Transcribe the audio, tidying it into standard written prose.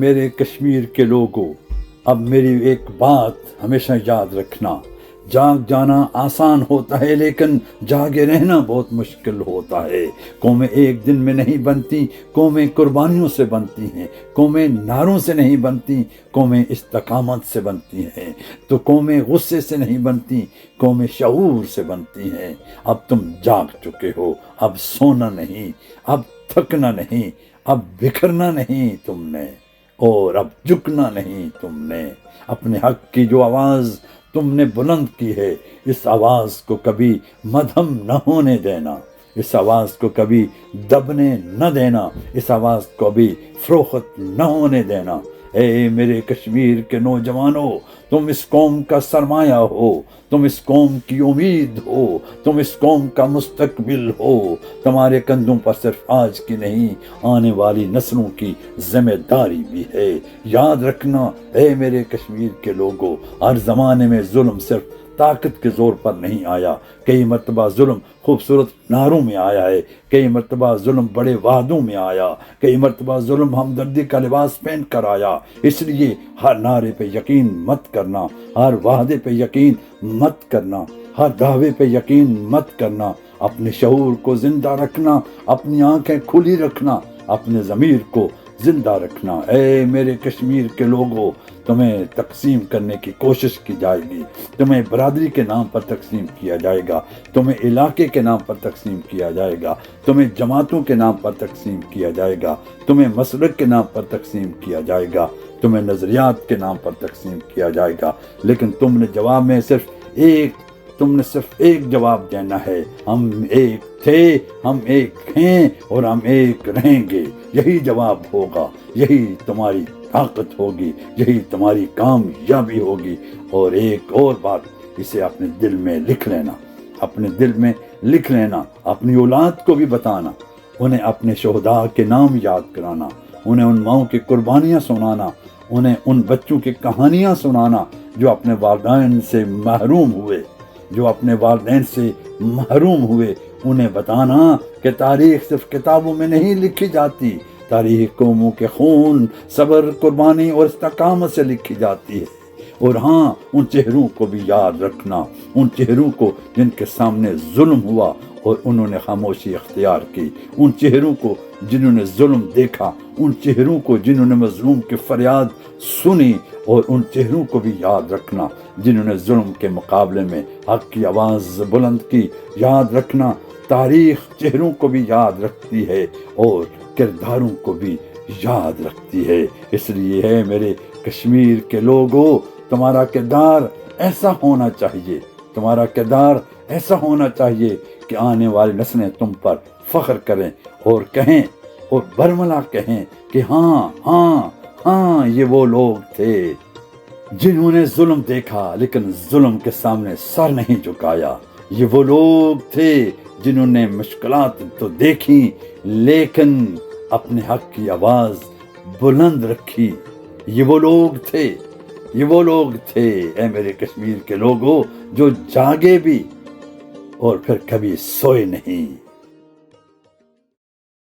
میرے کشمیر کے لوگوں، اب میری ایک بات ہمیشہ یاد رکھنا، جاگ جانا آسان ہوتا ہے لیکن جاگے رہنا بہت مشکل ہوتا ہے۔ قومیں ایک دن میں نہیں بنتی، قومیں قربانیوں سے بنتی ہیں، قومیں نعروں سے نہیں بنتی، قومیں استقامت سے بنتی ہیں، تو قومیں غصے سے نہیں بنتی، قومیں شعور سے بنتی ہیں۔ اب تم جاگ چکے ہو، اب سونا نہیں، اب تھکنا نہیں، اب بکھرنا نہیں تم نے، اور اب جھکنا نہیں تم نے۔ اپنے حق کی جو آواز تم نے بلند کی ہے، اس آواز کو کبھی مدھم نہ ہونے دینا، اس آواز کو کبھی دبنے نہ دینا، اس آواز کو کبھی فروخت نہ ہونے دینا۔ اے میرے کشمیر کے نوجوانوں، تم اس قوم کا سرمایہ ہو، تم اس قوم کی امید ہو، تم اس قوم کا مستقبل ہو۔ تمہارے کندھوں پر صرف آج کی نہیں، آنے والی نسلوں کی ذمہ داری بھی ہے۔ یاد رکھنا اے میرے کشمیر کے لوگوں، ہر زمانے میں ظلم صرف طاقت کے زور پر نہیں آیا، کئی مرتبہ ظلم خوبصورت نعروں میں آیا ہے، کئی مرتبہ ظلم بڑے وعدوں میں آیا، کئی مرتبہ ظلم ہمدردی کا لباس پہن کر آیا۔ اس لیے ہر نعرے پہ یقین مت کرنا، ہر وعدے پہ یقین مت کرنا، ہر دعوے پہ یقین مت کرنا۔ اپنے شعور کو زندہ رکھنا، اپنی آنکھیں کھلی رکھنا، اپنے ضمیر کو زندہ رکھنا۔ اے میرے کشمیر کے لوگوں، تمہیں تقسیم کرنے کی کوشش کی جائے گی، تمہیں برادری کے نام پر تقسیم کیا جائے گا، تمہیں علاقے کے نام پر تقسیم کیا جائے گا، تمہیں جماعتوں کے نام پر تقسیم کیا جائے گا، تمہیں مسلک کے نام پر تقسیم کیا جائے گا، تمہیں نظریات کے نام پر تقسیم کیا جائے گا، لیکن تم نے جواب میں صرف ایک جواب دینا ہے، ہم ایک تھے، ہم ایک ہیں اور ہم ایک رہیں گے۔ یہی جواب ہوگا، یہی تمہاری طاقت ہوگی، یہی تمہاری کامیابی ہوگی۔ اور ایک اور بات، اسے اپنے دل میں لکھ لینا، اپنے دل میں لکھ لینا، اپنی اولاد کو بھی بتانا، انہیں اپنے شہداء کے نام یاد کرانا، انہیں ان ماؤں کی قربانیاں سنانا، انہیں ان بچوں کی کہانیاں سنانا جو اپنے والدین سے محروم ہوئے، جو اپنے والدین سے محروم ہوئے۔ انہیں بتانا کہ تاریخ صرف کتابوں میں نہیں لکھی جاتی، تاریخ قوموں کے خون، صبر، قربانی اور استقامت سے لکھی جاتی ہے۔ اور ہاں، ان چہروں کو بھی یاد رکھنا، ان چہروں کو جن کے سامنے ظلم ہوا اور انہوں نے خاموشی اختیار کی، ان چہروں کو جنہوں نے ظلم دیکھا، ان چہروں کو جنہوں نے مظلوم کی فریاد سنی، اور ان چہروں کو بھی یاد رکھنا جنہوں نے ظلم کے مقابلے میں حق کی آواز بلند کی۔ یاد رکھنا، تاریخ چہروں کو بھی یاد رکھتی ہے اور کرداروں کو بھی یاد رکھتی ہے۔ اس لیے ہے میرے کشمیر کے لوگوں، تمہارا کردار ایسا ہونا چاہیے، تمہارا کردار ایسا ہونا چاہیے کہ آنے والی نسلیں تم پر فخر کریں اور کہیں اور برملا کہیں کہ ہاں ہاں ہاں، یہ وہ لوگ تھے جنہوں نے ظلم دیکھا لیکن ظلم کے سامنے سر نہیں جھکایا، یہ وہ لوگ تھے جنہوں نے مشکلات تو دیکھی لیکن اپنے حق کی آواز بلند رکھی، یہ وہ لوگ تھے، یہ وہ لوگ تھے اے میرے کشمیر کے لوگوں جو جاگے بھی اور پھر کبھی سوئے نہیں۔